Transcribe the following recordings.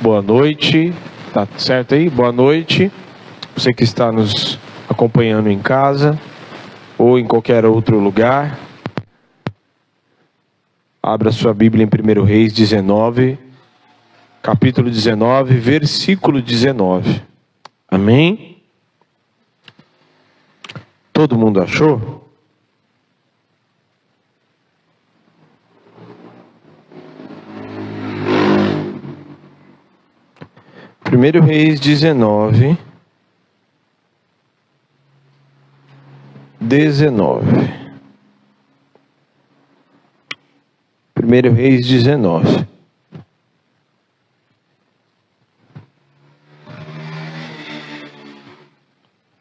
Boa noite. Tá certo aí? Boa noite. Você que está nos acompanhando em casa ou em qualquer outro lugar. Abra sua Bíblia em 1 Reis 19, capítulo 19, versículo 19. Amém? Todo mundo achou? 1 Reis 19, 1 Reis 19.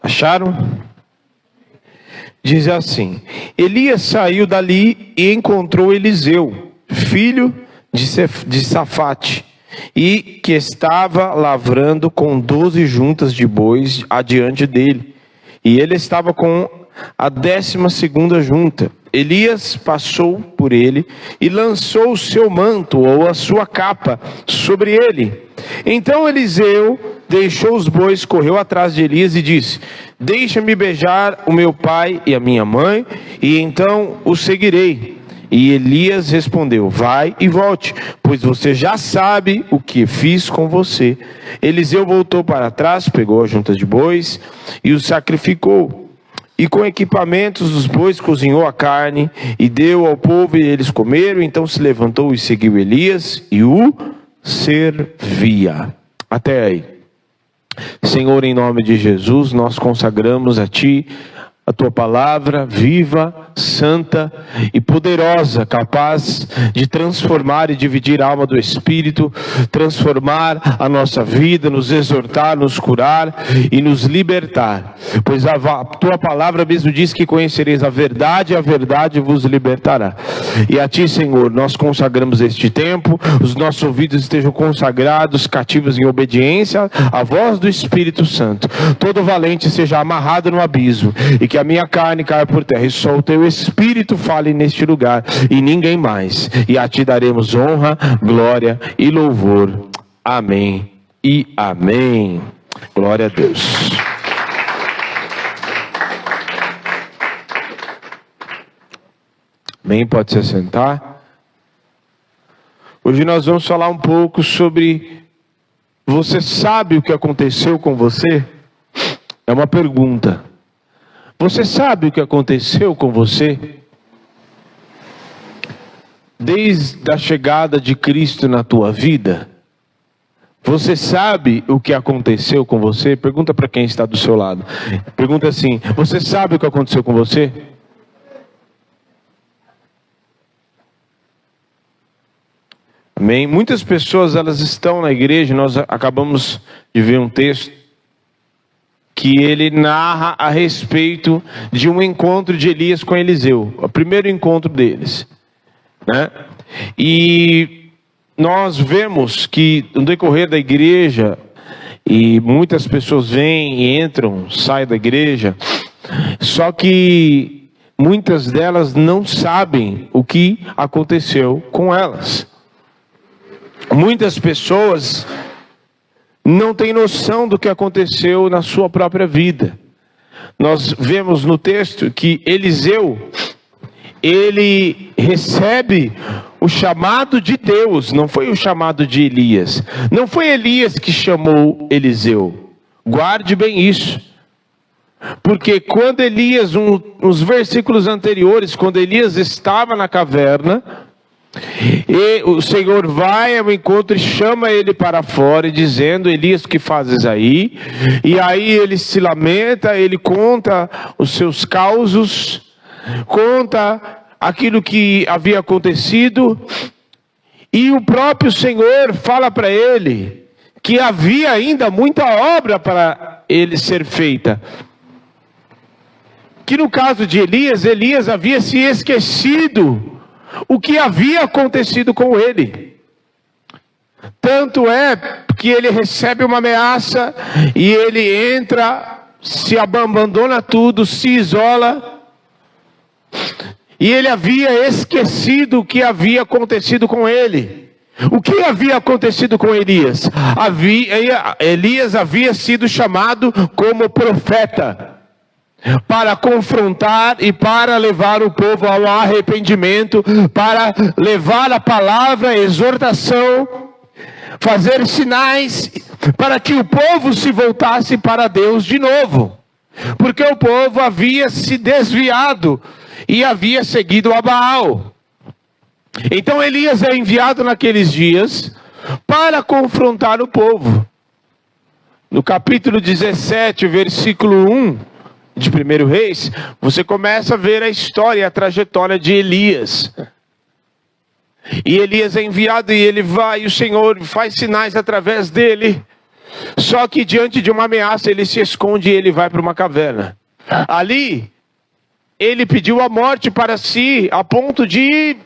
Acharam? Diz assim: Elias saiu dali e encontrou Eliseu, filho de Safate, e que estava lavrando com 12 juntas de bois adiante dele, e ele estava com a 12ª junta. Elias passou por ele e lançou o seu manto ou a sua capa sobre ele. Então Eliseu deixou os bois, correu atrás de Elias e disse: Deixa-me beijar o meu pai e a minha mãe, e então o seguirei. E Elias respondeu: Vai e volte, pois você já sabe o que fiz com você. Eliseu voltou para trás, pegou as juntas de bois e os sacrificou. E com equipamentos dos bois cozinhou a carne e deu ao povo e eles comeram. Então se levantou e seguiu Elias e o servia. Até aí. Senhor, em nome de Jesus, nós consagramos a Ti a Tua palavra viva, santa e poderosa, capaz de transformar e dividir a alma do Espírito, transformar a nossa vida, nos exortar, nos curar e nos libertar. Pois a Tua palavra mesmo diz que conhecereis a verdade vos libertará. E a Ti, Senhor, nós consagramos este tempo, os nossos ouvidos estejam consagrados, cativos em obediência à voz do Espírito Santo. Todo valente seja amarrado no abismo, e que a minha carne caia por terra, e só o Teu Espírito fale neste lugar, e ninguém mais. E a Ti daremos honra, glória e louvor. Amém e amém. Glória a Deus. Amém, pode se assentar. Hoje nós vamos falar um pouco sobre: você sabe o que aconteceu com você? É uma pergunta. Você sabe o que aconteceu com você? Desde a chegada de Cristo na tua vida, você sabe o que aconteceu com você? Pergunta para quem está do seu lado. Pergunta assim: você sabe o que aconteceu com você? Amém? Muitas pessoas, elas estão na igreja. Nós acabamos de ver um texto que ele narra a respeito de um encontro de Elias com Eliseu, o primeiro encontro deles, né? E nós vemos que no decorrer da igreja, e muitas pessoas vêm e entram, saem da igreja, só que muitas delas não sabem o que aconteceu com elas. Muitas pessoas não têm noção do que aconteceu na sua própria vida. Nós vemos no texto que Eliseu, ele recebe o chamado de Deus, não foi o chamado de Elias. Não foi Elias que chamou Eliseu. Guarde bem isso. Porque quando Elias, nos versículos anteriores, quando Elias estava na caverna, e o Senhor vai ao encontro e chama ele para fora, e dizendo: Elias, o que fazes aí? E aí ele se lamenta, ele conta os seus causos, conta aquilo que havia acontecido, e o próprio Senhor fala para ele que havia ainda muita obra para ele ser feita. Que no caso de Elias, Elias havia se esquecido o que havia acontecido com ele. Tanto é que ele recebe uma ameaça e ele entra, se abandona tudo, se isola. E ele havia esquecido o que havia acontecido com ele. O que havia acontecido com Elias? Elias havia sido chamado como profeta para confrontar e para levar o povo ao arrependimento, para levar a palavra, a exortação, fazer sinais, para que o povo se voltasse para Deus de novo. Porque o povo havia se desviado e havia seguido a Baal. Então Elias é enviado naqueles dias para confrontar o povo. No capítulo 17, versículo 1 de 1 Reis, você começa a ver a história, a trajetória de Elias. E Elias é enviado e ele vai, e o Senhor faz sinais através dele. Só que diante de uma ameaça ele se esconde e ele vai para uma caverna. Ali, ele pediu a morte para si, a ponto de,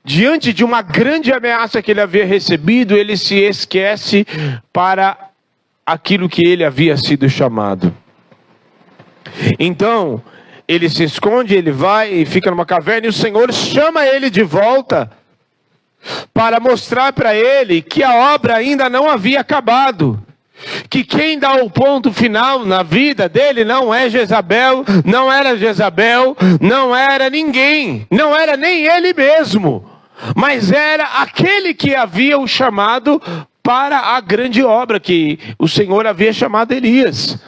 diante de uma grande ameaça que ele havia recebido, ele se esquece para aquilo que ele havia sido chamado. Então, ele se esconde, ele vai e fica numa caverna, e o Senhor chama ele de volta para mostrar para ele que a obra ainda não havia acabado. Que quem dá o ponto final na vida dele não é Jezabel, não era Jezabel, não era ninguém, não era nem ele mesmo, mas era aquele que havia o chamado para a grande obra que o Senhor havia chamado Elias.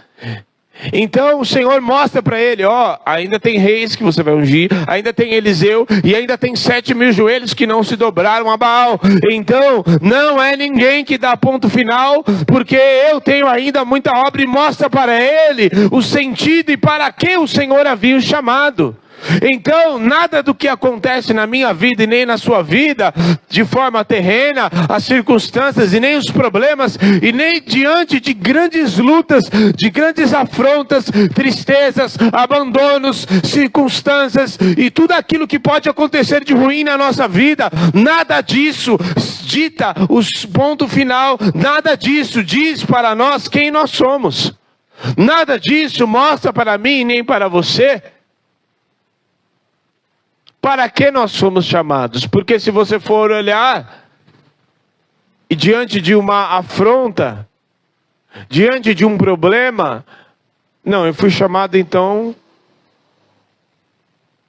Então o Senhor mostra para ele, ainda tem reis que você vai ungir, ainda tem Eliseu, e ainda tem 7.000 joelhos que não se dobraram a Baal. Então não é ninguém que dá ponto final, porque eu tenho ainda muita obra, e mostra para ele o sentido e para que o Senhor havia o chamado. Então, nada do que acontece na minha vida e nem na sua vida, de forma terrena, as circunstâncias e nem os problemas, e nem diante de grandes lutas, de grandes afrontas, tristezas, abandonos, circunstâncias e tudo aquilo que pode acontecer de ruim na nossa vida, nada disso dita o ponto final, nada disso diz para nós quem nós somos, nada disso mostra para mim nem para você para que nós fomos chamados. Porque se você for olhar, e diante de uma afronta, diante de um problema, não, eu fui chamado então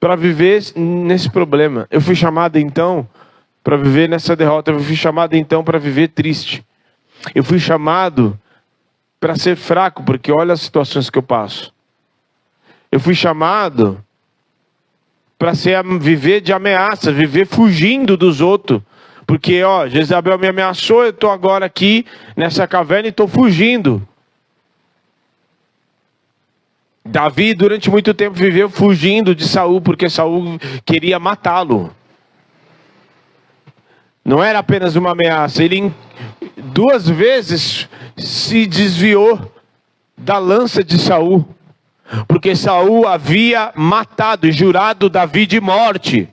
para viver nesse problema. Eu fui chamado então para viver nessa derrota. Eu fui chamado então para viver triste. Eu fui chamado para ser fraco, porque olha as situações que eu passo. Eu fui chamado para viver de ameaça, viver fugindo dos outros. Porque, Jezabel me ameaçou, eu estou agora aqui nessa caverna e estou fugindo. Davi, durante muito tempo, viveu fugindo de Saul, porque Saul queria matá-lo. Não era apenas uma ameaça, ele 2 vezes se desviou da lança de Saul. Porque Saul havia matado e jurado Davi de morte.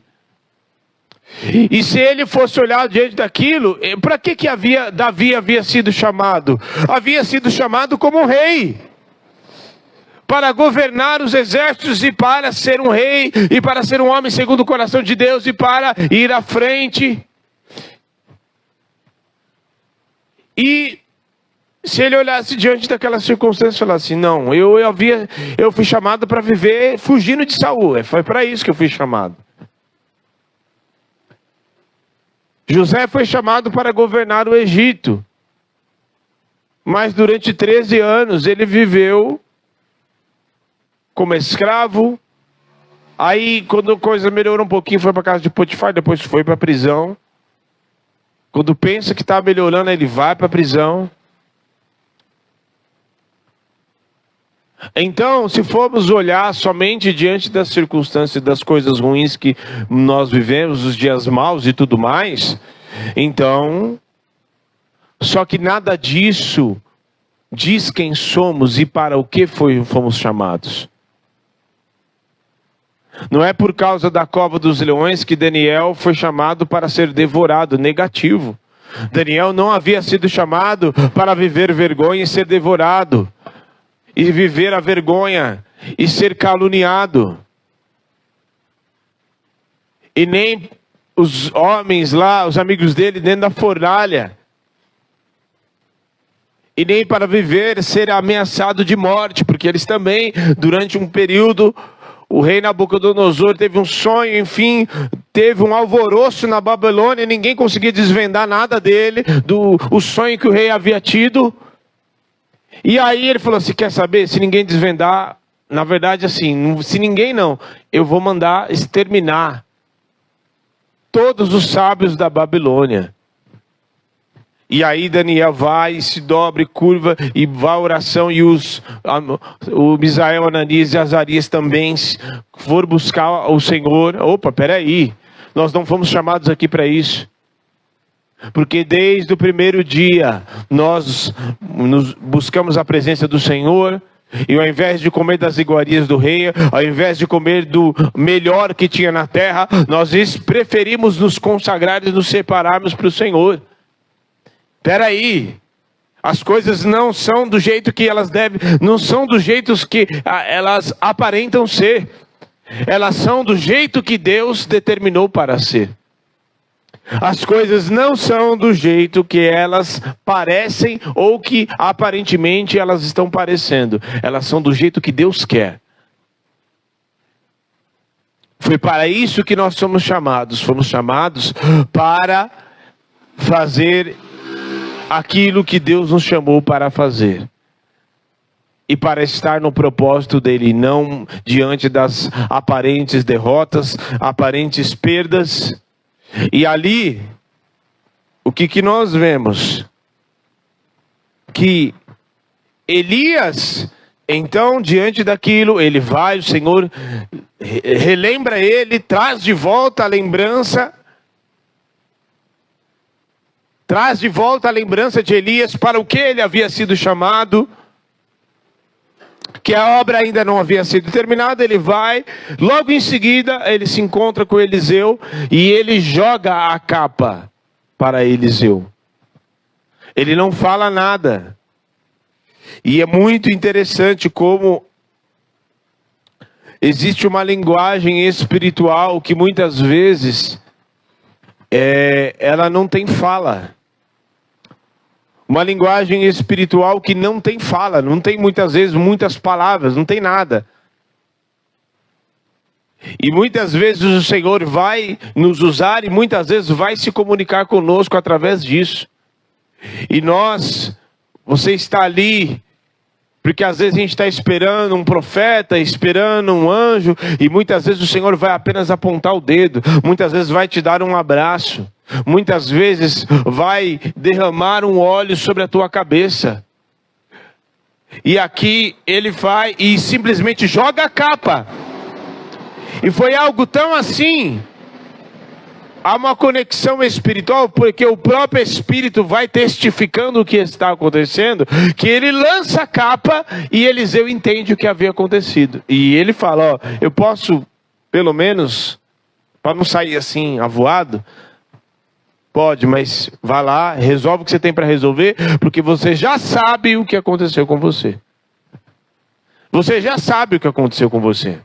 E se ele fosse olhar diante daquilo, para que Davi havia sido chamado? Havia sido chamado como rei, para governar os exércitos e para ser um rei, e para ser um homem segundo o coração de Deus, e para ir à frente. E se ele olhasse diante daquela circunstância e falasse, não, eu fui chamado para viver fugindo de Saul, foi para isso que eu fui chamado. José foi chamado para governar o Egito, mas durante 13 anos ele viveu como escravo. Aí quando a coisa melhorou um pouquinho, foi para a casa de Potifar, depois foi para a prisão. Quando pensa que está melhorando, ele vai para a prisão. Então, se formos olhar somente diante das circunstâncias, das coisas ruins que nós vivemos, os dias maus e tudo mais, então, só que nada disso diz quem somos e para o que fomos chamados. Não é por causa da cova dos leões que Daniel foi chamado para ser devorado, negativo. Daniel não havia sido chamado para viver vergonha e ser devorado. E viver a vergonha, e ser caluniado. E nem os homens lá, os amigos dele, dentro da fornalha. E nem para viver, ser ameaçado de morte, porque eles também, durante um período, o rei Nabucodonosor teve um sonho, enfim, teve um alvoroço na Babilônia, ninguém conseguia desvendar nada dele, o sonho que o rei havia tido. E aí ele falou assim, quer saber, se ninguém desvendar, na verdade assim, se ninguém não, eu vou mandar exterminar todos os sábios da Babilônia. E aí Daniel vai, se dobra e curva, e vai à oração, e o Misael, Ananias e Azarias também foram buscar o Senhor. Opa, peraí, nós não fomos chamados aqui para isso. Porque desde o primeiro dia, nós buscamos a presença do Senhor, e ao invés de comer das iguarias do rei, ao invés de comer do melhor que tinha na terra, nós preferimos nos consagrar e nos separarmos para o Senhor. Peraí, as coisas não são do jeito que elas devem, não são do jeito que elas aparentam ser. Elas são do jeito que Deus determinou para ser. As coisas não são do jeito que elas parecem ou que aparentemente elas estão parecendo. Elas são do jeito que Deus quer. Foi para isso que nós somos chamados. Fomos chamados para fazer aquilo que Deus nos chamou para fazer. E para estar no propósito dele, não diante das aparentes derrotas, aparentes perdas. E ali, o que nós vemos? Que Elias, então, diante daquilo, ele vai, o Senhor relembra ele, traz de volta a lembrança. Traz de volta a lembrança de Elias para o que ele havia sido chamado. Que a obra ainda não havia sido terminada, ele vai. Logo em seguida, ele se encontra com Eliseu e ele joga a capa para Eliseu. Ele não fala nada. E é muito interessante como existe uma linguagem espiritual que muitas vezes ela não tem fala. Uma linguagem espiritual que não tem fala, não tem muitas vezes muitas palavras, não tem nada. E muitas vezes o Senhor vai nos usar e muitas vezes vai se comunicar conosco através disso. E você está ali, porque às vezes a gente está esperando um profeta, esperando um anjo, e muitas vezes o Senhor vai apenas apontar o dedo, muitas vezes vai te dar um abraço. Muitas vezes vai derramar um óleo sobre a tua cabeça. E aqui ele vai e simplesmente joga a capa. E foi algo tão assim. Há uma conexão espiritual, porque o próprio Espírito vai testificando o que está acontecendo, que ele lança a capa e Eliseu entende o que havia acontecido. E ele fala, eu posso, pelo menos, para não sair assim, avoado, pode, mas vá lá, resolve o que você tem para resolver, porque você já sabe o que aconteceu com você. Você já sabe o que aconteceu com você.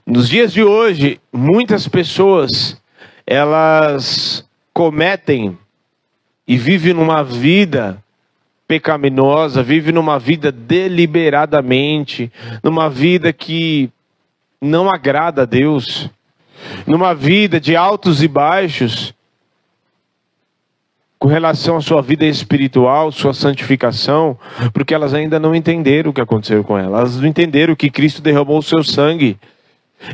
Nos dias de hoje, muitas pessoas, elas cometem e vivem numa vida pecaminosa, vivem numa vida deliberadamente, numa vida que não agrada a Deus. Numa vida de altos e baixos, com relação à sua vida espiritual, sua santificação, porque elas ainda não entenderam o que aconteceu com elas. Elas não entenderam que Cristo derramou o seu sangue.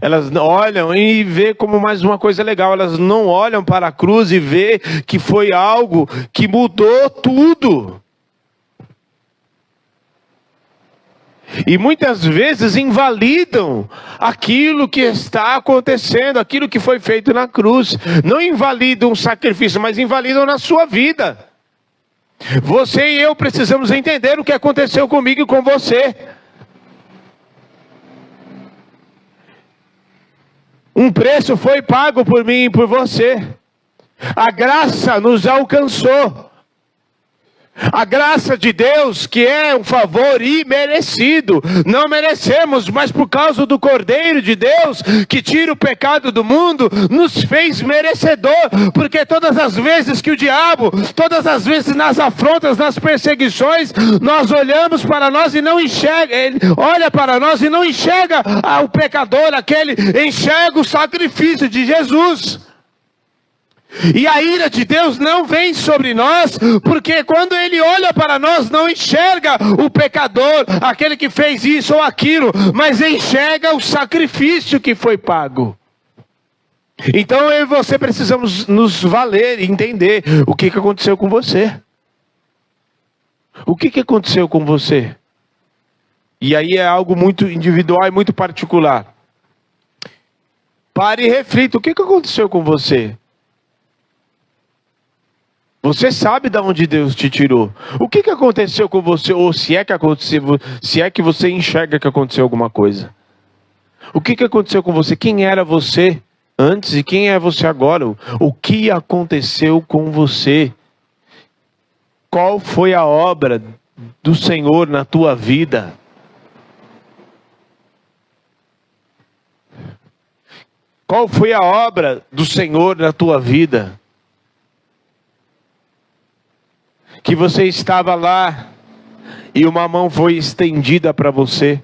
Elas olham e vê como mais uma coisa legal. Elas não olham para a cruz e vê que foi algo que mudou tudo. E muitas vezes invalidam aquilo que está acontecendo, aquilo que foi feito na cruz. Não invalidam o sacrifício, mas invalidam na sua vida. Você e eu precisamos entender o que aconteceu comigo e com você. Um preço foi pago por mim e por você. A graça nos alcançou. A graça de Deus, que é um favor imerecido, não merecemos, mas por causa do Cordeiro de Deus, que tira o pecado do mundo, nos fez merecedor, porque todas as vezes que o diabo, todas as vezes nas afrontas, nas perseguições, nós olhamos para nós e não enxerga, ele olha para nós e não enxerga o pecador, aquele enxerga o sacrifício de Jesus. E a ira de Deus não vem sobre nós, porque quando Ele olha para nós, não enxerga o pecador, aquele que fez isso ou aquilo, mas enxerga o sacrifício que foi pago. Então eu e você precisamos nos valer e entender o que aconteceu com você. O que aconteceu com você? E aí é algo muito individual e muito particular. Pare e reflita, o que aconteceu com você? Você sabe de onde Deus te tirou. O que aconteceu com você? Ou se é que aconteceu, se é que você enxerga que aconteceu alguma coisa. O que aconteceu com você? Quem era você antes e quem é você agora? O que aconteceu com você? Qual foi a obra do Senhor na tua vida? Qual foi a obra do Senhor na tua vida? Que você estava lá e uma mão foi estendida para você.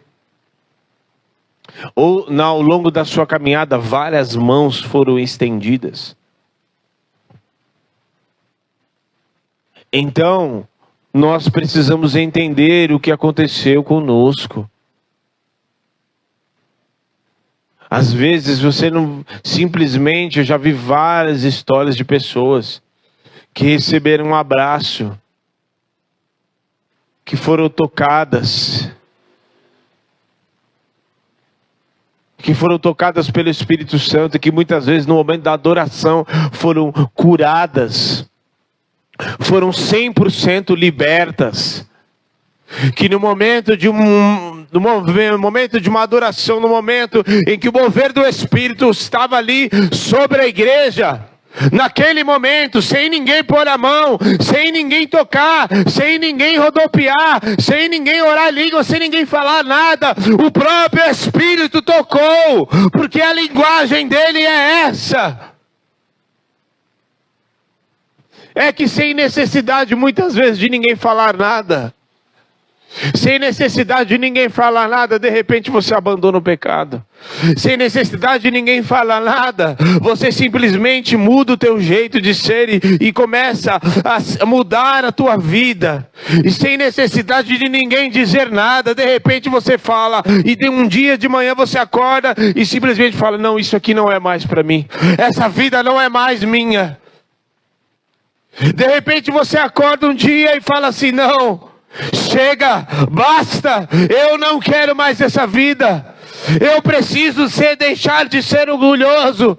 Ou ao longo da sua caminhada, várias mãos foram estendidas. Então, nós precisamos entender o que aconteceu conosco. Às vezes você não, simplesmente, eu já vi várias histórias de pessoas que receberam um abraço, que foram tocadas, pelo Espírito Santo, que muitas vezes no momento da adoração foram curadas, foram 100% libertas, que no momento de momento de uma adoração, no momento em que o mover do Espírito estava ali sobre a igreja, naquele momento, sem ninguém pôr a mão, sem ninguém tocar, sem ninguém rodopiar, sem ninguém orar em língua, sem ninguém falar nada, o próprio Espírito tocou, porque a linguagem dele é essa. É que sem necessidade muitas vezes de ninguém falar nada, sem necessidade de ninguém falar nada, de repente você abandona o pecado. Sem necessidade de ninguém falar nada, você simplesmente muda o teu jeito de ser e começa a mudar a tua vida. E sem necessidade de ninguém dizer nada, de repente você fala, e de um dia de manhã você acorda e simplesmente fala, não, isso aqui não é mais para mim. Essa vida não é mais minha. De repente você acorda um dia e fala assim, não, chega, basta, eu não quero mais essa vida. Eu preciso deixar de ser orgulhoso.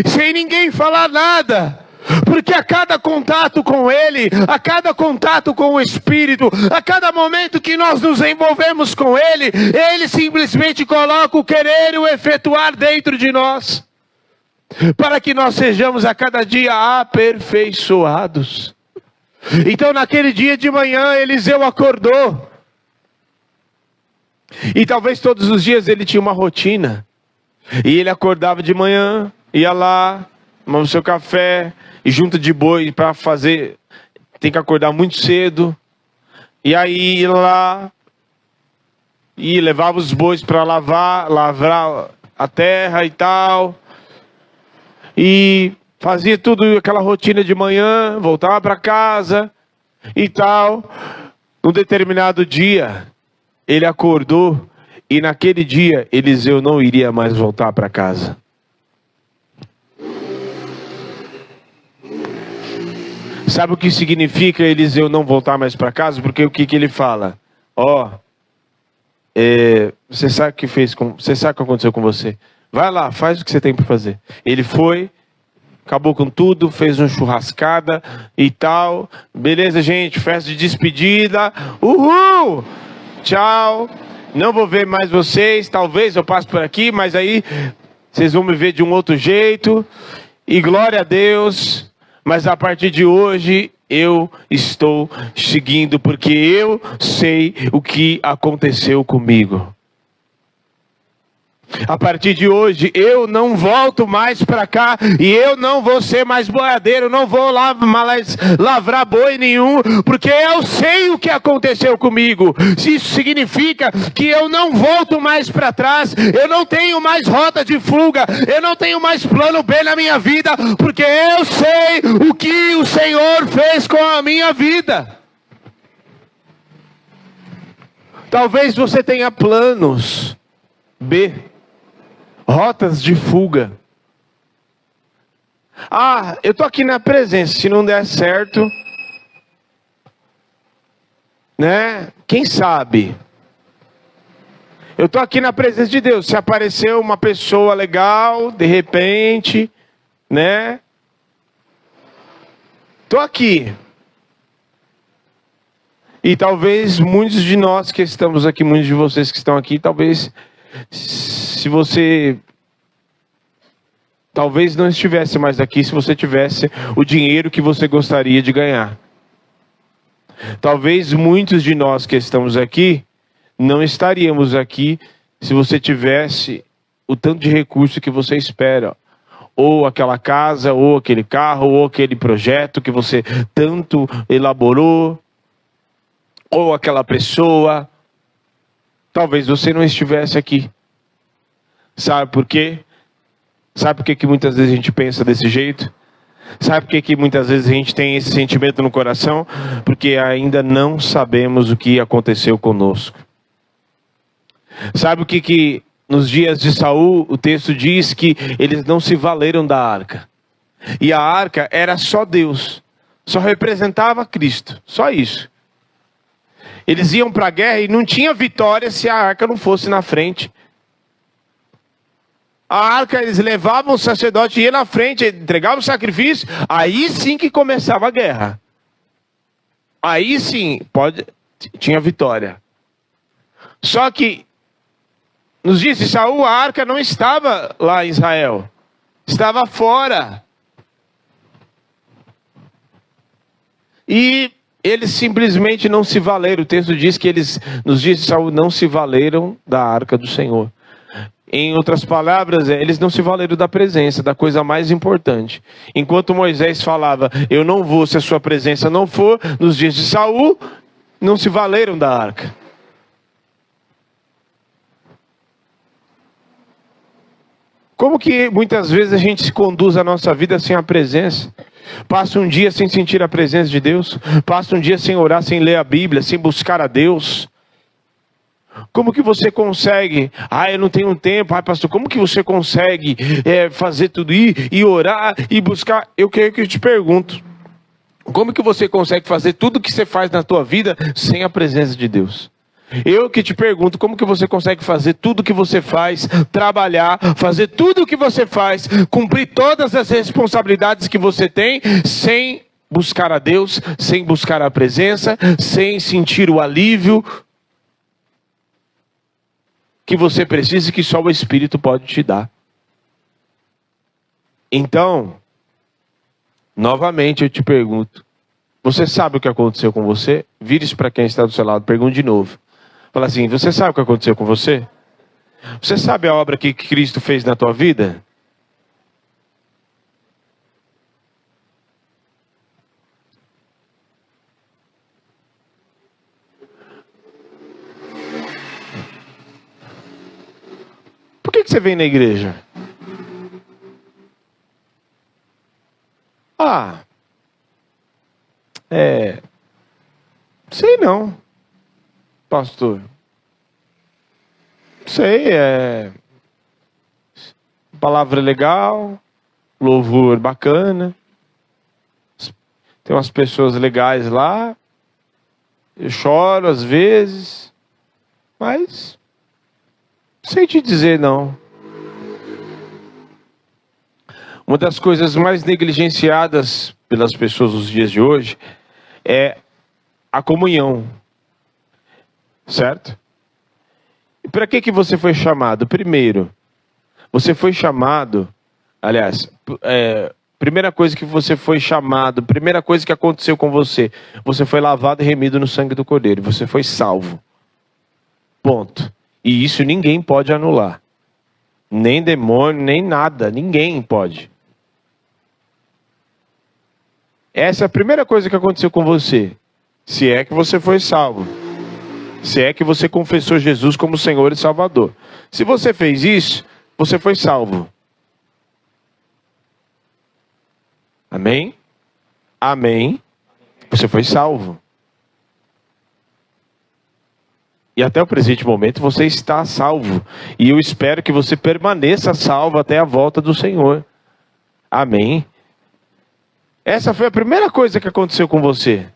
Sem ninguém falar nada. Porque a cada contato com Ele, a cada contato com o Espírito, a cada momento que nós nos envolvemos com Ele, Ele simplesmente coloca o querer e o efetuar dentro de nós. Para que nós sejamos a cada dia aperfeiçoados. Então naquele dia de manhã Eliseu acordou. E talvez todos os dias ele tinha uma rotina. E ele acordava de manhã, ia lá, tomava o seu café, e junta de boi para fazer, tem que acordar muito cedo. E aí ia lá, e levava os bois para lavrar a terra e tal. E fazia tudo aquela rotina de manhã, voltava para casa e tal. Num determinado dia, ele acordou e naquele dia Eliseu não iria mais voltar para casa. Sabe o que significa Eliseu não voltar mais para casa? Porque o que ele fala? Você sabe o que você sabe o que aconteceu com você. Vai lá, faz o que você tem para fazer. Ele foi, acabou com tudo, fez uma churrascada e tal. Beleza, gente, festa de despedida. Uhul! Tchau. Não vou ver mais vocês. Talvez eu passe por aqui, mas aí vocês vão me ver de um outro jeito. E glória a Deus. Mas a partir de hoje eu estou seguindo, porque eu sei o que aconteceu comigo. A partir de hoje, eu não volto mais para cá, e eu não vou ser mais boiadeiro, não vou lá mais lavrar boi nenhum, porque eu sei o que aconteceu comigo. Isso significa que eu não volto mais para trás, eu não tenho mais rota de fuga, eu não tenho mais plano B na minha vida, porque eu sei o que o Senhor fez com a minha vida. Talvez você tenha planos B, rotas de fuga. Eu estou aqui na presença, se não der certo, né? Quem sabe? Eu estou aqui na presença de Deus, se aparecer uma pessoa legal, de repente, né? Estou aqui. E talvez muitos de nós que estamos aqui, muitos de vocês que estão aqui, talvez... Se você talvez não estivesse mais aqui, se você tivesse o dinheiro que você gostaria de ganhar. Talvez muitos de nós que estamos aqui não estaríamos aqui se você tivesse o tanto de recurso que você espera. Ou aquela casa, ou aquele carro, ou aquele projeto que você tanto elaborou. Ou aquela pessoa. Talvez você não estivesse aqui. Sabe por quê? Sabe por que muitas vezes a gente pensa desse jeito? Sabe por que muitas vezes a gente tem esse sentimento no coração? Porque ainda não sabemos o que aconteceu conosco. Sabe o que nos dias de Saul o texto diz? Que eles não se valeram da arca. E a arca era só Deus. Só representava Cristo. Só isso. Eles iam para a guerra e não tinha vitória se a arca não fosse na frente. A arca, eles levavam o sacerdote, ia na frente, entregavam o sacrifício, aí sim que começava a guerra. Aí sim, tinha vitória. Só que, nos dias de Saul, a arca não estava lá em Israel. Estava fora. E eles simplesmente não se valeram. O texto diz que eles, nos dias de Saul, não se valeram da arca do Senhor. Em outras palavras, eles não se valeram da presença, da coisa mais importante. Enquanto Moisés falava, eu não vou se a sua presença não for, nos dias de Saul, não se valeram da arca. Como que muitas vezes a gente se conduz a nossa vida sem a presença? Passa um dia sem sentir a presença de Deus. Passa um dia sem orar, sem ler a Bíblia, sem buscar a Deus. Como que você consegue? Eu não tenho tempo. Pastor, como que você consegue fazer tudo e orar e buscar? Eu quero que eu te pergunto. Como que você consegue fazer tudo que você faz na tua vida sem a presença de Deus? Eu que te pergunto, como que você consegue fazer tudo que você faz, trabalhar, fazer tudo o que você faz, cumprir todas as responsabilidades que você tem, sem buscar a Deus, sem buscar a presença, sem sentir o alívio que você precisa e que só o Espírito pode te dar. Então, novamente eu te pergunto, você sabe o que aconteceu com você? Vire-se para quem está do seu lado, pergunte de novo. Fala assim, você sabe o que aconteceu com você? Você sabe a obra que Cristo fez na tua vida? Por que você vem na igreja? Sei não, pastor. Sei, palavra legal, louvor bacana, tem umas pessoas legais lá, eu choro às vezes, mas não sei te dizer não. Uma das coisas mais negligenciadas pelas pessoas nos dias de hoje é a comunhão, certo? E para que você foi chamado? Primeiro, você foi chamado, aliás, Primeira coisa que você foi chamado, primeira coisa que aconteceu com você, você foi lavado e remido no sangue do Cordeiro, você foi salvo. Ponto. E isso ninguém pode anular. Nem demônio, nem nada, ninguém pode. Essa é a primeira coisa que aconteceu com você. Se é que você foi salvo. Se é que você confessou Jesus como Senhor e Salvador. Se você fez isso, você foi salvo. Amém? Amém. Você foi salvo. E até o presente momento você está salvo. E eu espero que você permaneça salvo até a volta do Senhor. Amém. Essa foi a primeira coisa que aconteceu com você.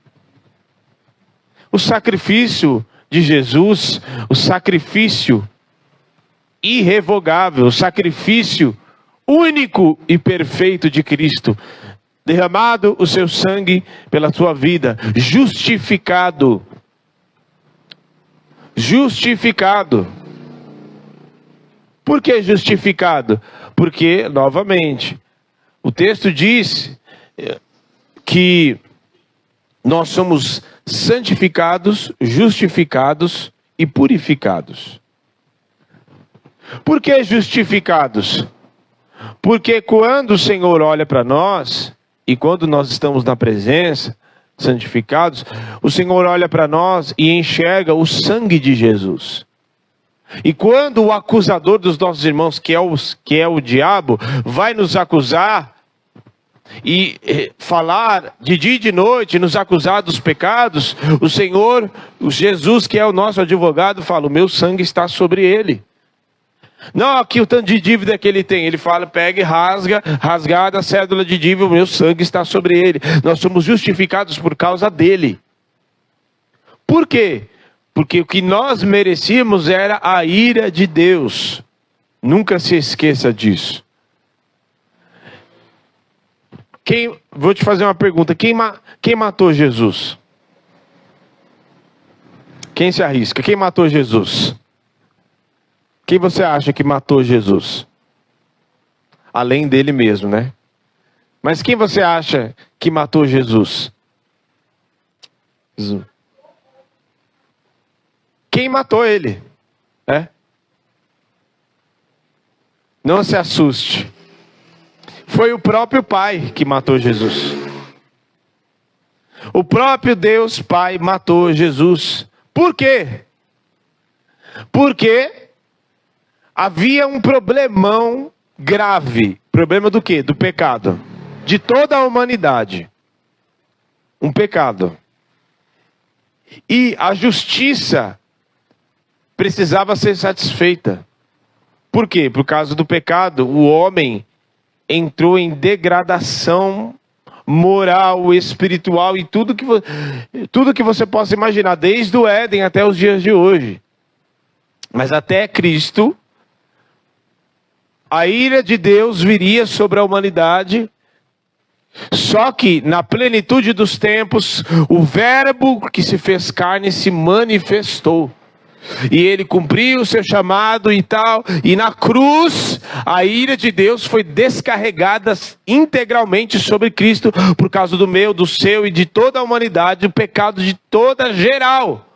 O sacrifício de Jesus, o sacrifício irrevogável, o sacrifício único e perfeito de Cristo, derramado o seu sangue pela sua vida, justificado. Justificado. Por que justificado? Porque, novamente, o texto diz que nós somos santificados, justificados e purificados. Por que justificados? Porque quando o Senhor olha para nós, e quando nós estamos na presença, santificados, o Senhor olha para nós e enxerga o sangue de Jesus. E quando o acusador dos nossos irmãos, que é o diabo, vai nos acusar e falar de dia e de noite, nos acusar dos pecados, o Senhor, o Jesus, que é o nosso advogado, fala: o meu sangue está sobre ele. Não, aqui o tanto de dívida que ele tem. Ele fala, pega e rasgada a cédula de dívida, o meu sangue está sobre ele. Nós somos justificados por causa dele. Por quê? Porque o que nós merecíamos era a ira de Deus. Nunca se esqueça disso. Vou te fazer uma pergunta. Quem matou Jesus? Quem se arrisca? Quem matou Jesus? Quem você acha que matou Jesus? Além dele mesmo, né? Mas quem você acha que matou Jesus? Quem matou ele? Não se assuste. Foi o próprio Pai que matou Jesus. O próprio Deus Pai matou Jesus. Por quê? Porque havia um problemão grave. Problema do quê? Do pecado. De toda a humanidade. Um pecado. E a justiça precisava ser satisfeita. Por quê? Por causa do pecado, o homem entrou em degradação moral, espiritual e tudo que você possa imaginar, desde o Éden até os dias de hoje. Mas até Cristo, a ira de Deus viria sobre a humanidade. Só que na plenitude dos tempos, o Verbo que se fez carne se manifestou. E ele cumpriu o seu chamado e tal. E na cruz, a ira de Deus foi descarregada integralmente sobre Cristo. Por causa do meu, do seu e de toda a humanidade. O pecado de toda geral.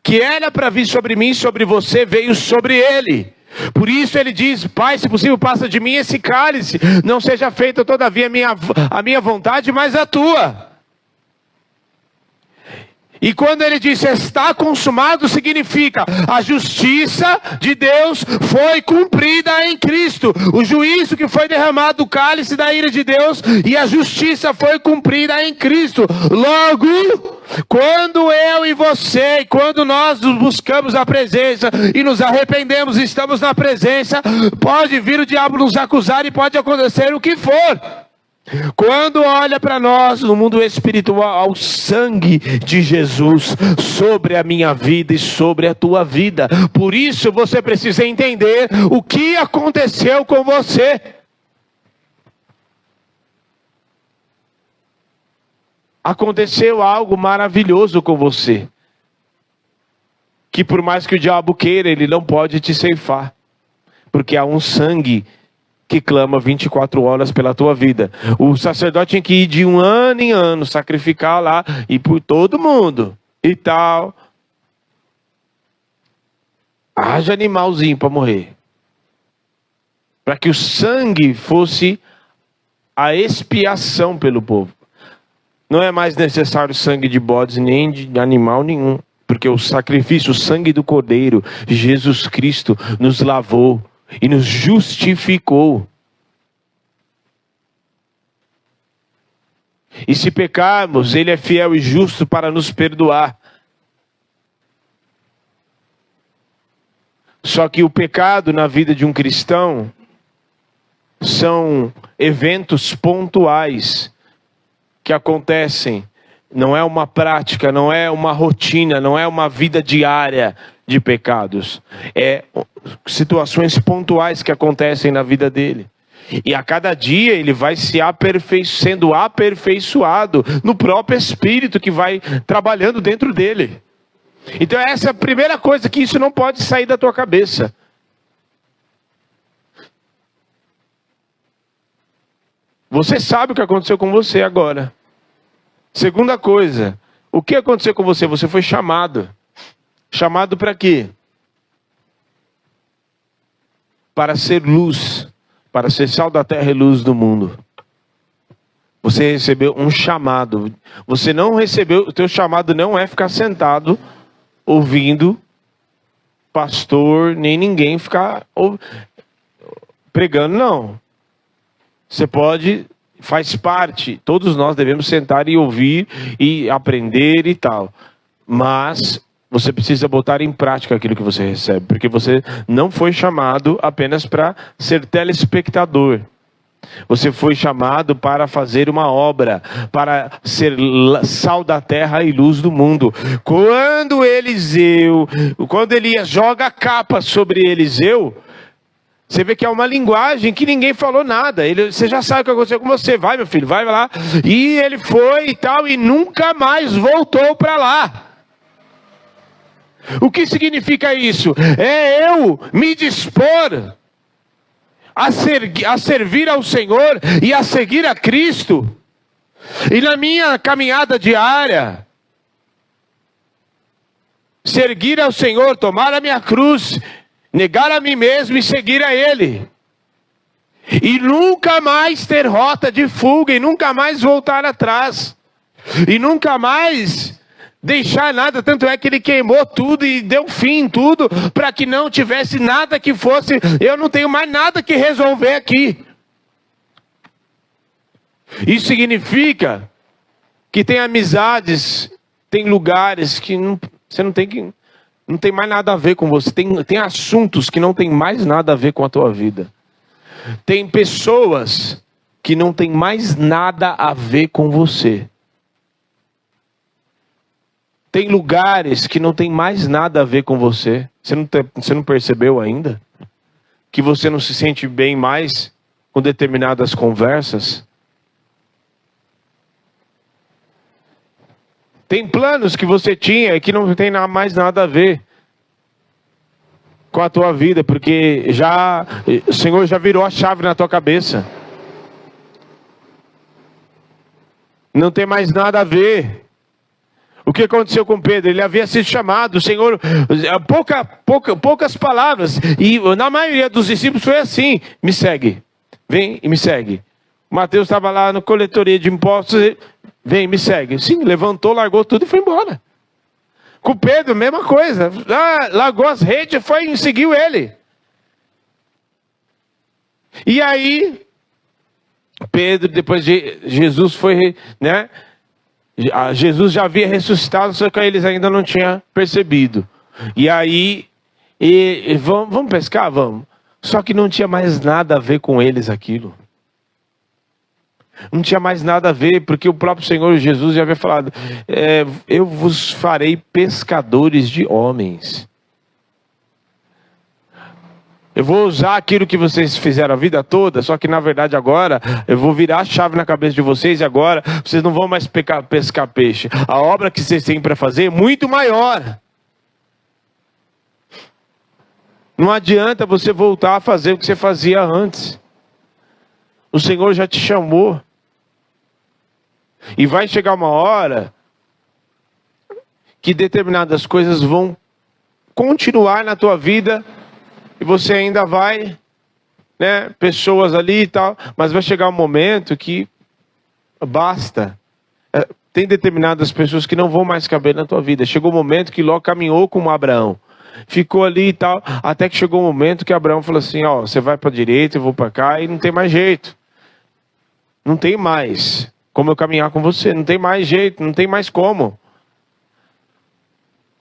Que era para vir sobre mim, sobre você, veio sobre ele. Por isso ele diz: Pai, se possível, passa de mim esse cálice. Não seja feita todavia a minha vontade, mas a tua. E quando ele diz está consumado, significa a justiça de Deus foi cumprida em Cristo. O juízo que foi derramado do cálice da ira de Deus e a justiça foi cumprida em Cristo. Logo, quando eu e você, quando nós buscamos a presença e nos arrependemos, estamos na presença, pode vir o diabo nos acusar e pode acontecer o que for. Quando olha para nós no mundo espiritual, o sangue de Jesus sobre a minha vida e sobre a tua vida. Por isso você precisa entender o que aconteceu com você. Aconteceu algo maravilhoso com você, que por mais que o diabo queira, ele não pode te ceifar, porque há um sangue que clama 24 horas pela tua vida. O sacerdote tinha que ir de um ano em ano, sacrificar lá, e por todo mundo, e tal. Haja animalzinho para morrer. Para que o sangue fosse a expiação pelo povo. Não é mais necessário sangue de bodes nem de animal nenhum. Porque o sacrifício, o sangue do Cordeiro, Jesus Cristo, nos lavou e nos justificou. E se pecarmos, Ele é fiel e justo para nos perdoar. Só que o pecado na vida de um cristão são eventos pontuais que acontecem. Não é uma prática, não é uma rotina, não é uma vida diária de pecados. É situações pontuais que acontecem na vida dele. E a cada dia ele vai sendo aperfeiçoado no próprio Espírito que vai trabalhando dentro dele. Então essa é a primeira coisa, que isso não pode sair da tua cabeça. Você sabe o que aconteceu com você agora. Segunda coisa, o que aconteceu com você? Você foi chamado. Chamado para quê? Para ser luz, para ser sal da terra e luz do mundo. Você recebeu um chamado. Você não recebeu, o teu chamado não é ficar sentado ouvindo pastor, nem ninguém ficar pregando, não. Você pode, faz parte, todos nós devemos sentar e ouvir e aprender e tal. Mas você precisa botar em prática aquilo que você recebe, porque você não foi chamado apenas para ser telespectador. Você foi chamado para fazer uma obra, para ser sal da terra e luz do mundo. Quando Elias joga a capa sobre Eliseu, você vê que é uma linguagem que ninguém falou nada. Você já sabe o que aconteceu com você. Vai, meu filho, vai lá. E ele foi e tal, e nunca mais voltou para lá. O que significa isso? É eu me dispor a servir ao Senhor e a seguir a Cristo. E na minha caminhada diária, seguir ao Senhor, tomar a minha cruz, negar a mim mesmo e seguir a Ele. E nunca mais ter rota de fuga, e nunca mais voltar atrás. E nunca mais deixar nada, tanto é que ele queimou tudo e deu fim em tudo, para que não tivesse nada que fosse, eu não tenho mais nada que resolver aqui. Isso significa que tem amizades, tem lugares que você não tem mais nada a ver com você, tem assuntos que não tem mais nada a ver com a tua vida. Tem pessoas que não tem mais nada a ver com você. Tem lugares que não tem mais nada a ver com você. Você não percebeu ainda? Que você não se sente bem mais com determinadas conversas? Tem planos que você tinha e que não tem mais nada a ver com a tua vida, porque o Senhor já virou a chave na tua cabeça. Não tem mais nada a ver. O que aconteceu com Pedro? Ele havia sido chamado, o Senhor, poucas palavras, e na maioria dos discípulos foi assim: me segue, vem e me segue. Mateus estava lá na coletoria de impostos, vem, me segue. Sim, levantou, largou tudo e foi embora. Com Pedro, mesma coisa, largou as redes e foi e seguiu ele. E aí, Pedro, depois de Jesus foi, né? Jesus já havia ressuscitado, só que eles ainda não tinham percebido. E aí, vamos pescar? Vamos. Só que não tinha mais nada a ver com eles aquilo. Não tinha mais nada a ver, porque o próprio Senhor Jesus já havia falado: eu vos farei pescadores de homens. Eu vou usar aquilo que vocês fizeram a vida toda, só que na verdade agora eu vou virar a chave na cabeça de vocês e agora vocês não vão mais pescar peixe. A obra que vocês têm para fazer é muito maior. Não adianta você voltar a fazer o que você fazia antes. O Senhor já te chamou. E vai chegar uma hora que determinadas coisas vão continuar na tua vida e você ainda vai, né, pessoas ali e tal, mas vai chegar um momento que basta. Tem determinadas pessoas que não vão mais caber na tua vida. Chegou o momento que Ló caminhou com Abraão. Ficou ali e tal, até que chegou o momento que Abraão falou assim, ó, você vai para a direita, eu vou para cá, e não tem mais jeito. Não tem mais como eu caminhar com você, não tem mais jeito, não tem mais como.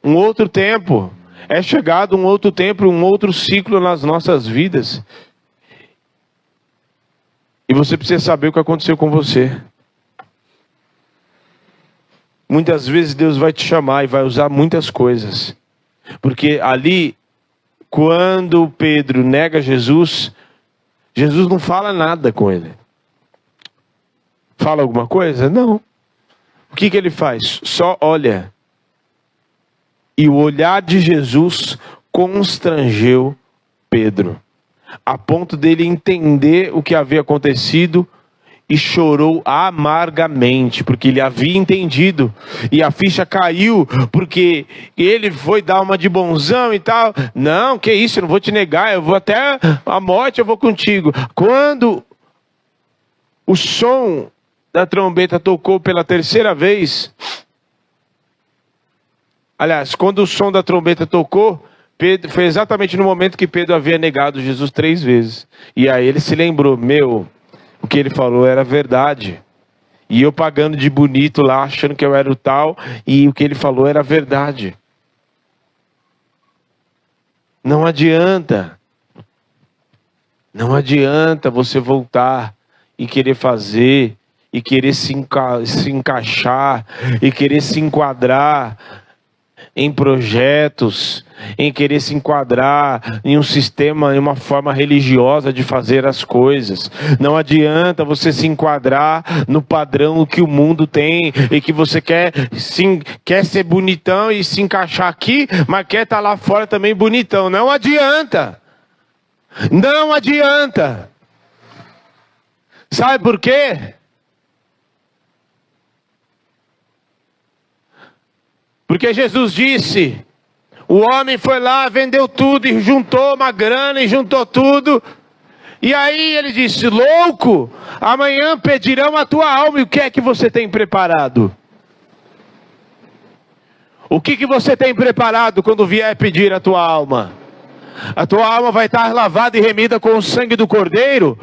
Um outro tempo, é chegado um outro tempo, um outro ciclo nas nossas vidas. E você precisa saber o que aconteceu com você. Muitas vezes Deus vai te chamar e vai usar muitas coisas. Porque ali, quando Pedro nega Jesus, Jesus não fala nada com ele. Fala alguma coisa? Não. O que ele faz? Só olha. E o olhar de Jesus constrangeu Pedro, a ponto dele entender o que havia acontecido e chorou amargamente, porque ele havia entendido, e a ficha caiu, porque ele foi dar uma de bonzão e tal. Não, que isso, eu não vou te negar, eu vou até a morte, eu vou contigo. Quando o som da trombeta tocou pela terceira vez, aliás, quando o som da trombeta tocou, Pedro, foi exatamente no momento que Pedro havia negado Jesus 3 vezes. E aí ele se lembrou, o que ele falou era verdade. E eu pagando de bonito lá, achando que eu era o tal, e o que ele falou era verdade. Não adianta. Não adianta você voltar e querer fazer, e querer se encaixar, e querer se enquadrar em projetos, em querer se enquadrar em um sistema, em uma forma religiosa de fazer as coisas. Não adianta você se enquadrar no padrão que o mundo tem e que você quer ser bonitão e se encaixar aqui, mas quer estar lá fora também bonitão. Não adianta. Não adianta. Sabe por quê? Porque Jesus disse, o homem foi lá, vendeu tudo e juntou uma grana e juntou tudo. E aí ele disse, louco, amanhã pedirão a tua alma. E o que é que você tem preparado? O que você tem preparado quando vier pedir a tua alma? A tua alma vai estar lavada e remida com o sangue do Cordeiro?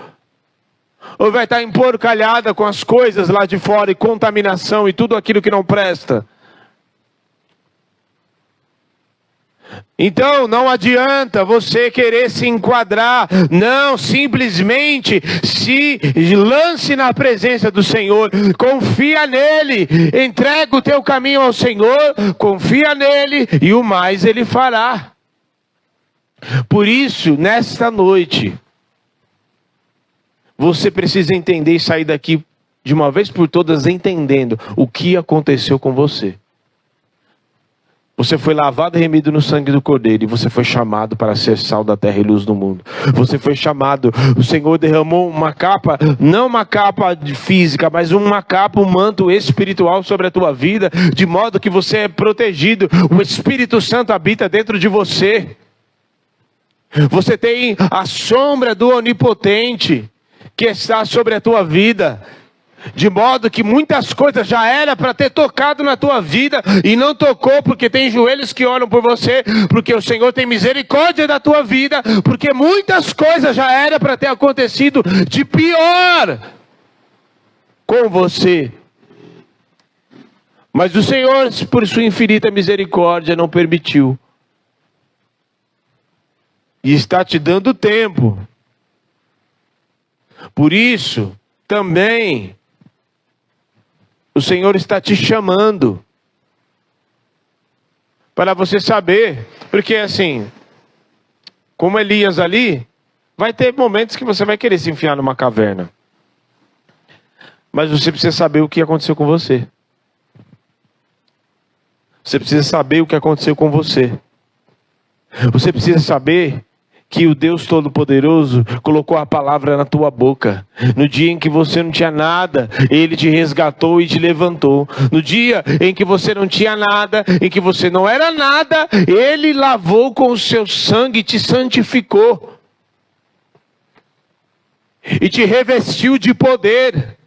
Ou vai estar emporcalhada com as coisas lá de fora e contaminação e tudo aquilo que não presta? Então não adianta você querer se enquadrar, não, simplesmente se lance na presença do Senhor, confia nele, entrega o teu caminho ao Senhor, confia nele e o mais ele fará. Por isso, nesta noite, você precisa entender e sair daqui de uma vez por todas entendendo o que aconteceu com você. Você foi lavado e remido no sangue do Cordeiro. E você foi chamado para ser sal da terra e luz do mundo. Você foi chamado. O Senhor derramou uma capa. Não uma capa física. Mas uma capa, um manto espiritual sobre a tua vida. De modo que você é protegido. O Espírito Santo habita dentro de você. Você tem a sombra do Onipotente que está sobre a tua vida. De modo que muitas coisas já era para ter tocado na tua vida e não tocou, porque tem joelhos que oram por você, porque o Senhor tem misericórdia da tua vida, porque muitas coisas já era para ter acontecido de pior com você. Mas o Senhor, por sua infinita misericórdia, não permitiu. E está te dando tempo. Por isso, também o Senhor está te chamando para você saber, porque assim, como Elias ali, vai ter momentos que você vai querer se enfiar numa caverna. Mas você precisa saber o que aconteceu com você. Você precisa saber o que aconteceu com você. Você precisa saber que o Deus Todo-Poderoso colocou a palavra na tua boca. No dia em que você não tinha nada, Ele te resgatou e te levantou. No dia em que você não tinha nada, em que você não era nada, Ele lavou com o seu sangue e te santificou. E te revestiu de poder.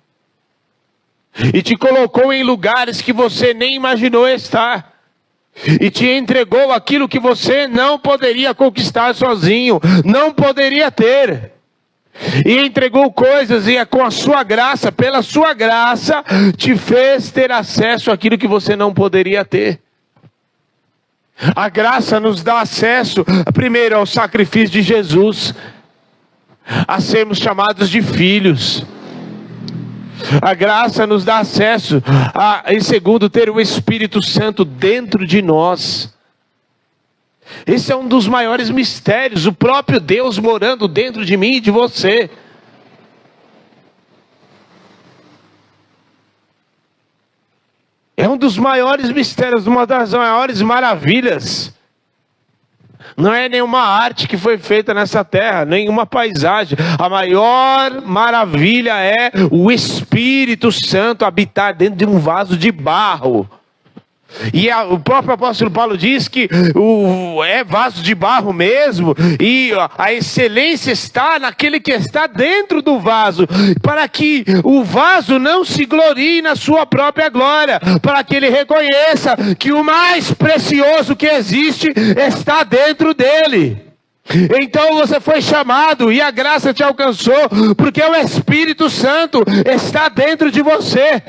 E te colocou em lugares que você nem imaginou estar. E te entregou aquilo que você não poderia conquistar sozinho, não poderia ter. E entregou coisas e com a sua graça, pela sua graça, te fez ter acesso àquilo que você não poderia ter. A graça nos dá acesso, primeiro, ao sacrifício de Jesus, a sermos chamados de filhos. A graça nos dá acesso a, em segundo, ter o Espírito Santo dentro de nós. Esse é um dos maiores mistérios, o próprio Deus morando dentro de mim e de você. É um dos maiores mistérios, uma das maiores maravilhas. Não é nenhuma arte que foi feita nessa terra, nenhuma paisagem. A maior maravilha é o Espírito Santo habitar dentro de um vaso de barro. E o próprio apóstolo Paulo diz que é vaso de barro mesmo, e a excelência está naquele que está dentro do vaso, para que o vaso não se glorie na sua própria glória, para que ele reconheça que o mais precioso que existe está dentro dele. Então você foi chamado e a graça te alcançou, porque o Espírito Santo está dentro de você.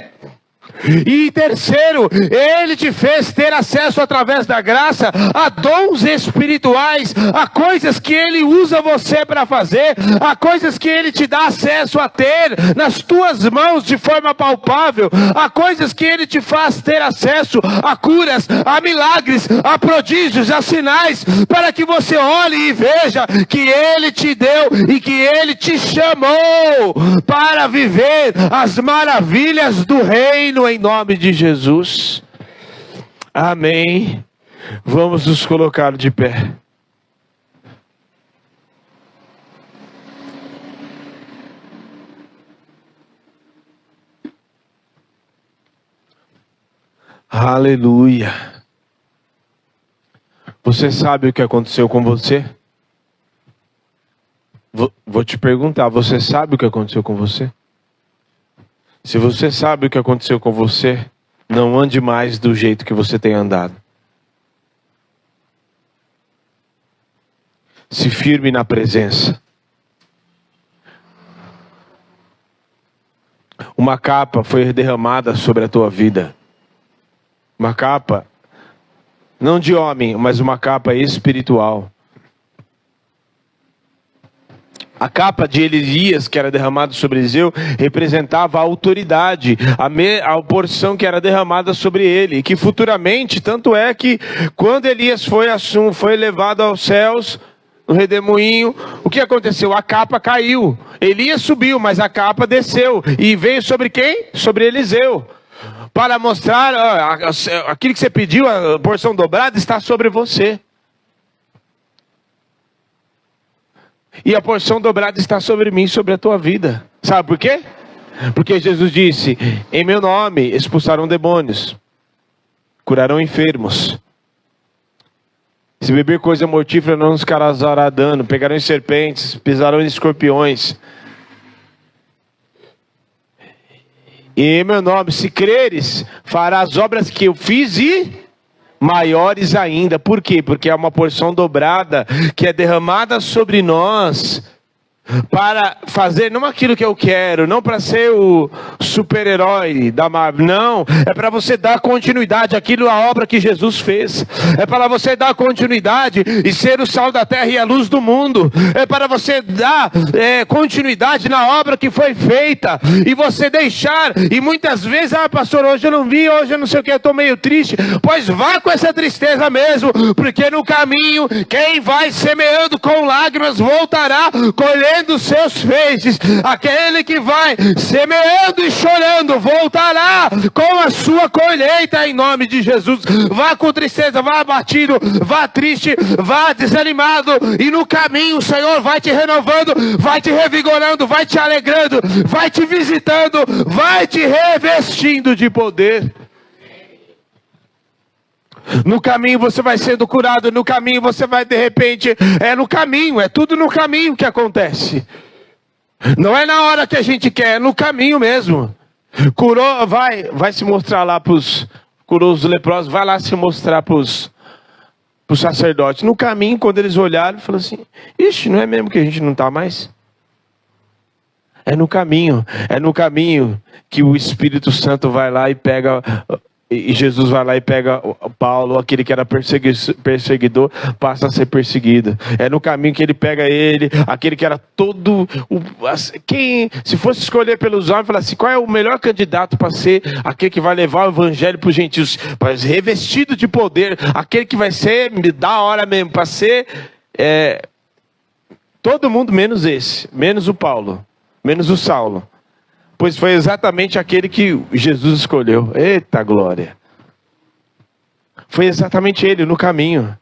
E terceiro, Ele te fez ter acesso através da graça a dons espirituais, a coisas que Ele usa você para fazer, a coisas que Ele te dá acesso a ter nas tuas mãos de forma palpável, a coisas que Ele te faz ter acesso a curas, a milagres, a prodígios, a sinais, para que você olhe e veja que Ele te deu e que Ele te chamou para viver as maravilhas do reino em nome de Jesus. Amém. Vamos nos colocar de pé. Aleluia. Você sabe o que aconteceu com você? Vou te perguntar, você sabe o que aconteceu com você? Se você sabe o que aconteceu com você, não ande mais do jeito que você tem andado. Se firme na presença. Uma capa foi derramada sobre a tua vida. Uma capa, não de homem, mas uma capa espiritual. A capa de Elias, que era derramada sobre Eliseu, representava a autoridade, a porção que era derramada sobre ele. E que futuramente, tanto é que quando Elias foi levado aos céus, no redemoinho, o que aconteceu? A capa caiu. Elias subiu, mas a capa desceu. E veio sobre quem? Sobre Eliseu. Para mostrar, aquilo que você pediu, a porção dobrada, está sobre você. E a porção dobrada está sobre mim, sobre a tua vida. Sabe por quê? Porque Jesus disse: em meu nome expulsarão demônios, curarão enfermos. Se beber coisa mortífera não nos causará dano, pegarão em serpentes, pisarão em escorpiões. E em meu nome, se creres, farás as obras que eu fiz e maiores ainda. Por quê? Porque é uma porção dobrada que é derramada sobre nós para fazer não aquilo que eu quero, não para ser o super-herói da Marvel, não, é para você dar continuidade àquilo, à obra que Jesus fez, é para você dar continuidade e ser o sal da terra e a luz do mundo, é para você dar continuidade na obra que foi feita, e você deixar, e muitas vezes, pastor, hoje eu não vi, hoje eu não sei o que, eu estou meio triste, pois vá com essa tristeza mesmo, porque no caminho, quem vai semeando com lágrimas, voltará colhendo colhendo os seus feixes. Aquele que vai semeando e chorando voltará com a sua colheita em nome de Jesus. Vá com tristeza, vá abatido, vá triste, vá desanimado, e no caminho o Senhor vai te renovando, vai te revigorando, vai te alegrando, vai te visitando, vai te revestindo de poder. No caminho você vai sendo curado, no caminho você vai de repente, no caminho, é tudo no caminho que acontece. Não é na hora que a gente quer, é no caminho mesmo. Curou, vai se mostrar lá curou os leprosos, vai lá se mostrar para os sacerdotes. No caminho, quando eles olharam, falaram assim, ixi, não é mesmo que a gente não está mais? É no caminho que o Espírito Santo vai lá e pega... E Jesus vai lá e pega Paulo, aquele que era perseguidor, passa a ser perseguido. É no caminho que ele pega ele, aquele que era todo... se fosse escolher pelos homens, fala assim, qual é o melhor candidato para ser aquele que vai levar o evangelho para os gentios? Revestido de poder, aquele que vai ser da hora mesmo, para ser... todo mundo menos esse, menos o Paulo, menos o Saulo. Pois foi exatamente aquele que Jesus escolheu. Eita glória! Foi exatamente ele, no caminho.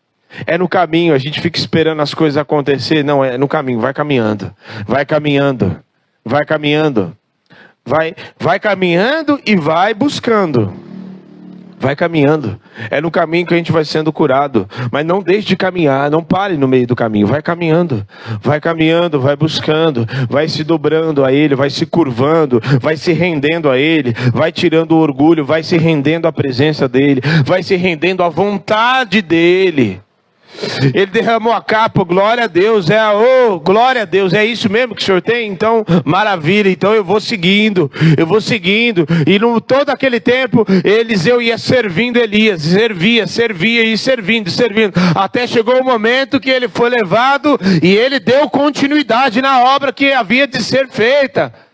É no caminho, a gente fica esperando as coisas acontecer. Não, é no caminho, vai caminhando. Vai caminhando. Vai caminhando. Vai caminhando e vai buscando. Vai caminhando. É no caminho que a gente vai sendo curado. Mas não deixe de caminhar. Não pare no meio do caminho. Vai caminhando. Vai caminhando. Vai buscando. Vai se dobrando a Ele. Vai se curvando. Vai se rendendo a Ele. Vai tirando o orgulho. Vai se rendendo à presença dEle. Vai se rendendo à vontade dEle. Ele derramou a capa, glória a Deus, glória a Deus, é isso mesmo que o Senhor tem? Então, maravilha, então eu vou seguindo, e todo aquele tempo, Eliseu ia servindo Elias, servia e servindo, até chegou o momento que ele foi levado, e ele deu continuidade na obra que havia de ser feita.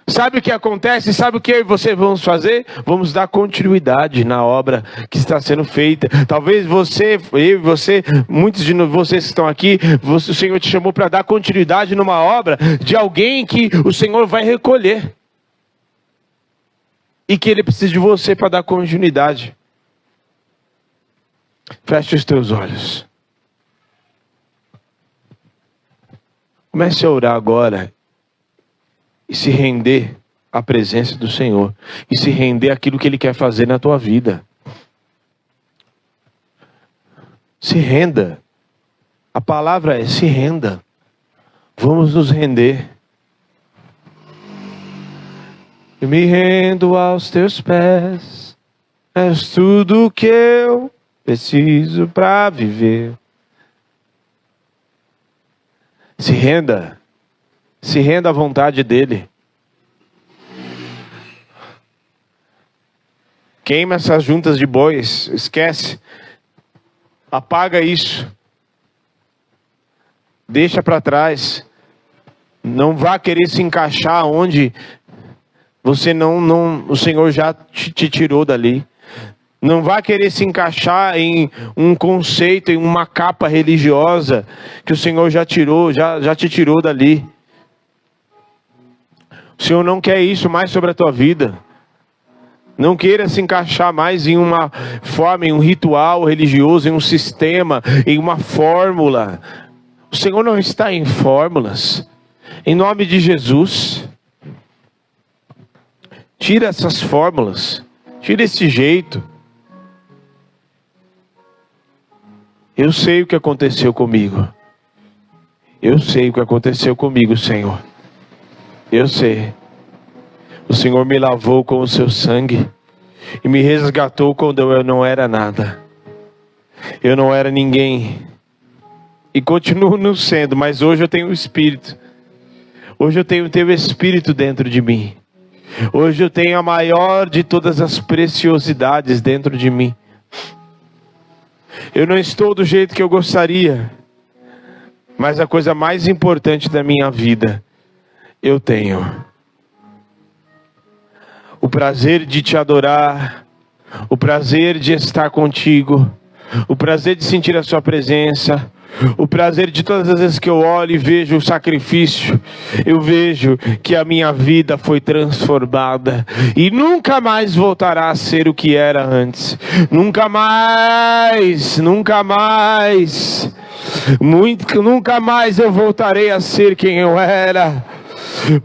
Sabe o que acontece? Sabe o que eu e você vamos fazer? Vamos dar continuidade na obra que está sendo feita. Talvez você, eu e você, muitos de vocês que estão aqui, o Senhor te chamou para dar continuidade numa obra de alguém que o Senhor vai recolher. E que Ele precisa de você para dar continuidade. Feche os teus olhos. Comece a orar agora. E se render à presença do Senhor. E se render àquilo que Ele quer fazer na tua vida. Se renda. A palavra é se renda. Vamos nos render. Eu me rendo aos teus pés. És tudo que eu preciso para viver. Se renda. Se renda à vontade dEle. Queima essas juntas de bois. Esquece. Apaga isso. Deixa para trás. Não vá querer se encaixar onde você o Senhor já te tirou dali. Não vá querer se encaixar em um conceito, em uma capa religiosa que o Senhor já tirou, já te tirou dali. O Senhor não quer isso mais sobre a tua vida. Não queira se encaixar mais em uma forma, em um ritual religioso, em um sistema, em uma fórmula. O Senhor não está em fórmulas. Em nome de Jesus, tira essas fórmulas. Tira esse jeito. Eu sei o que aconteceu comigo. Eu sei o que aconteceu comigo, Senhor. Eu sei. O Senhor me lavou com o seu sangue e me resgatou quando eu não era nada. Eu não era ninguém. E continuo não sendo, mas hoje eu tenho o Espírito. Hoje eu tenho o teu Espírito dentro de mim. Hoje eu tenho a maior de todas as preciosidades dentro de mim. Eu não estou do jeito que eu gostaria, mas a coisa mais importante da minha vida eu tenho. O prazer de te adorar, o prazer de estar contigo, o prazer de sentir a sua presença, O prazer de todas as vezes que eu olho e vejo o sacrifício, eu vejo que a minha vida foi transformada e nunca mais voltará a ser o que era antes. Nunca mais, nunca mais, nunca mais eu voltarei a ser quem eu era.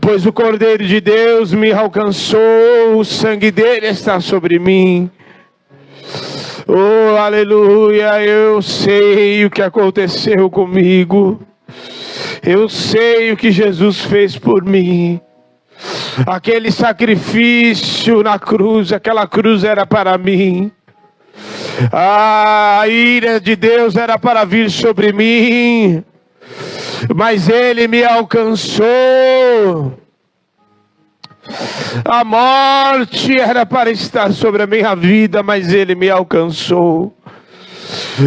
Pois o Cordeiro de Deus me alcançou, o sangue dele está sobre mim. Oh, aleluia, eu sei o que aconteceu comigo. Eu sei o que Jesus fez por mim. Aquele sacrifício na cruz, aquela cruz era para mim. A ira de Deus era para vir sobre mim, mas Ele me alcançou. A morte era para estar sobre a minha vida, mas Ele me alcançou.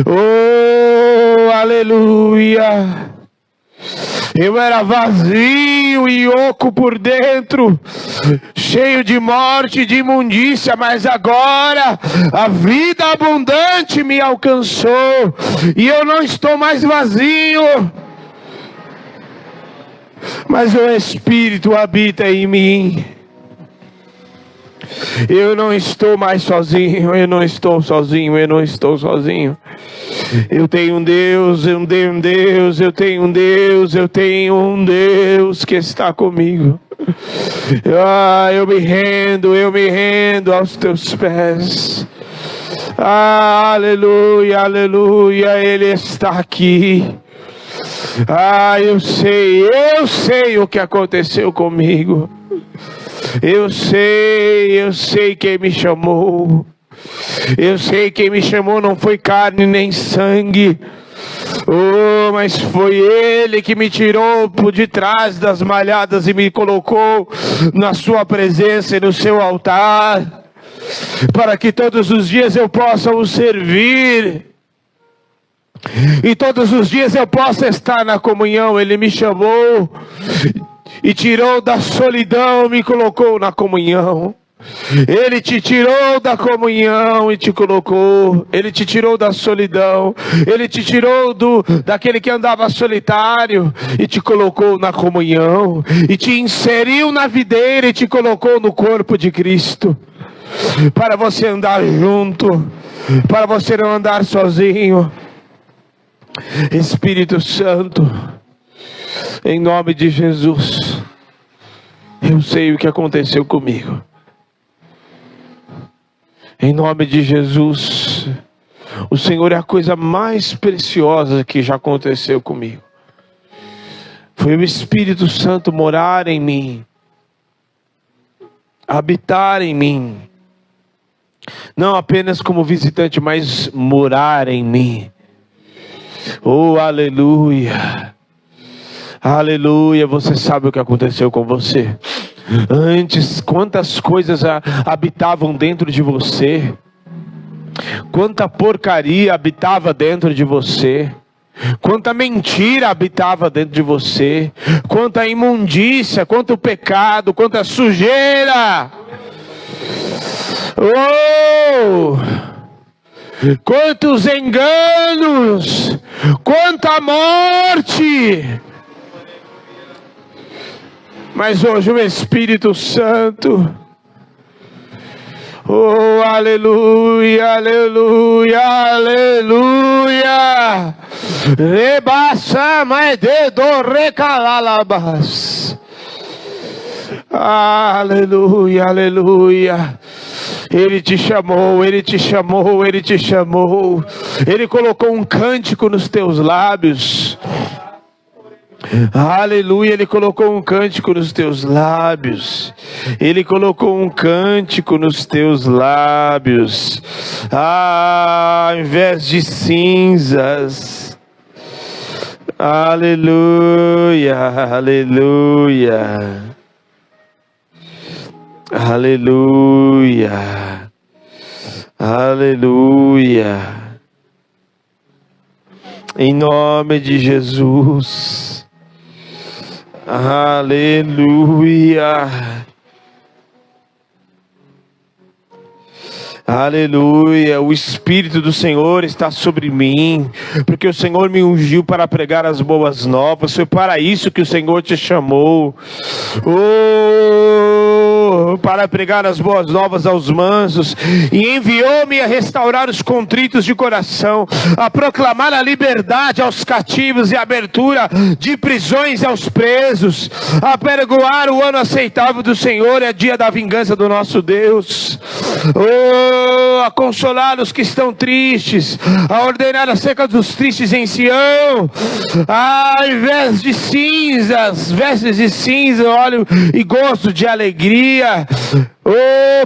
Oh, aleluia. Eu era vazio e oco por dentro, cheio de morte e de imundícia, mas agora a vida abundante me alcançou. E eu não estou mais vazio, mas o Espírito habita em mim. Eu não estou mais sozinho, eu não estou sozinho, eu não estou sozinho. Eu tenho um Deus, eu tenho um Deus, eu tenho um Deus, eu tenho um Deus que está comigo. Eu me rendo aos teus pés. Aleluia, aleluia, Ele está aqui. Eu sei o que aconteceu comigo. Eu sei quem me chamou. Eu sei quem me chamou não foi carne nem sangue. Oh, mas foi Ele que me tirou por detrás das malhadas e me colocou na sua presença e no seu altar, para que todos os dias eu possa o servir. E todos os dias eu possa estar na comunhão. Ele me chamou e tirou da solidão, me colocou na comunhão. Ele te tirou da comunhão e te colocou. Ele te tirou da solidão. Ele te tirou daquele que andava solitário e te colocou na comunhão. E te inseriu na videira e te colocou no corpo de Cristo, para você andar junto, para você não andar sozinho. Espírito Santo, em nome de Jesus, eu sei o que aconteceu comigo. Em nome de Jesus, o Senhor é a coisa mais preciosa que já aconteceu comigo. Foi o Espírito Santo morar em mim, habitar em mim, não apenas como visitante, mas morar em mim. Oh, aleluia, aleluia. Você sabe o que aconteceu com você antes? Quantas coisas habitavam dentro de você, quanta porcaria habitava dentro de você, quanta mentira habitava dentro de você, quanta imundícia, quanto pecado, quanta sujeira. Oh, quantos enganos, quanta morte. Mas hoje o Espírito Santo, oh, aleluia, aleluia, aleluia, rebaixa mais dedo recalalabas, aleluia, aleluia. Ele te chamou, Ele te chamou, Ele te chamou. Ele colocou um cântico nos teus lábios. Aleluia, Ele colocou um cântico nos teus lábios. Ele colocou um cântico nos teus lábios. Ao invés de cinzas. Aleluia, aleluia. Aleluia, aleluia, em nome de Jesus, aleluia, Aleluia, o Espírito do Senhor está sobre mim, porque o Senhor me ungiu para pregar as boas novas. Foi para isso que o Senhor te chamou, para pregar as boas novas aos mansos, e enviou-me a restaurar os contritos de coração, a proclamar a liberdade aos cativos e a abertura de prisões aos presos, a pregoar o ano aceitável do Senhor, é dia da vingança do nosso Deus. A consolar os que estão tristes, a ordenar a seca dos tristes em Sião, ao invés de cinzas, vestes de cinza, óleo e gosto de alegria,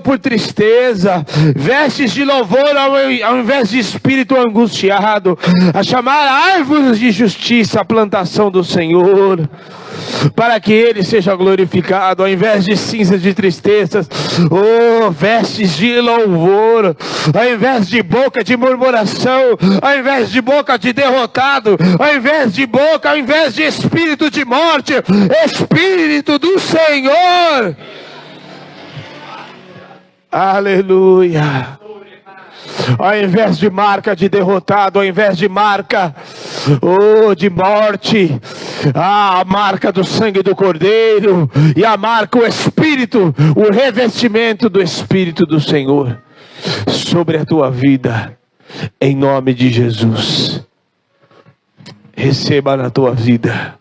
por tristeza, vestes de louvor ao invés de espírito angustiado, a chamar árvores de justiça a plantação do Senhor, para que Ele seja glorificado, ao invés de cinzas de tristezas, vestes de louvor, ao invés de boca de murmuração, ao invés de boca de derrotado, ao invés de espírito de morte, Espírito do Senhor. Aleluia. Ao invés de marca de derrotado, ao invés de marca de morte, a marca do sangue do Cordeiro, e a marca, o Espírito, o revestimento do Espírito do Senhor sobre a tua vida, em nome de Jesus. Receba na tua vida,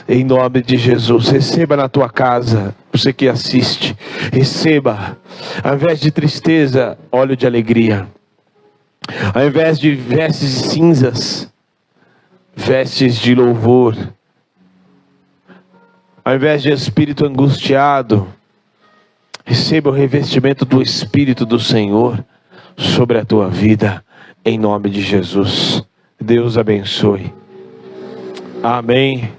em nome de Jesus. Receba na tua casa, você que assiste, receba, ao invés de tristeza, óleo de alegria, ao invés de vestes de cinzas, vestes de louvor, ao invés de espírito angustiado, receba o revestimento do Espírito do Senhor sobre a tua vida, em nome de Jesus. Deus abençoe. Amém.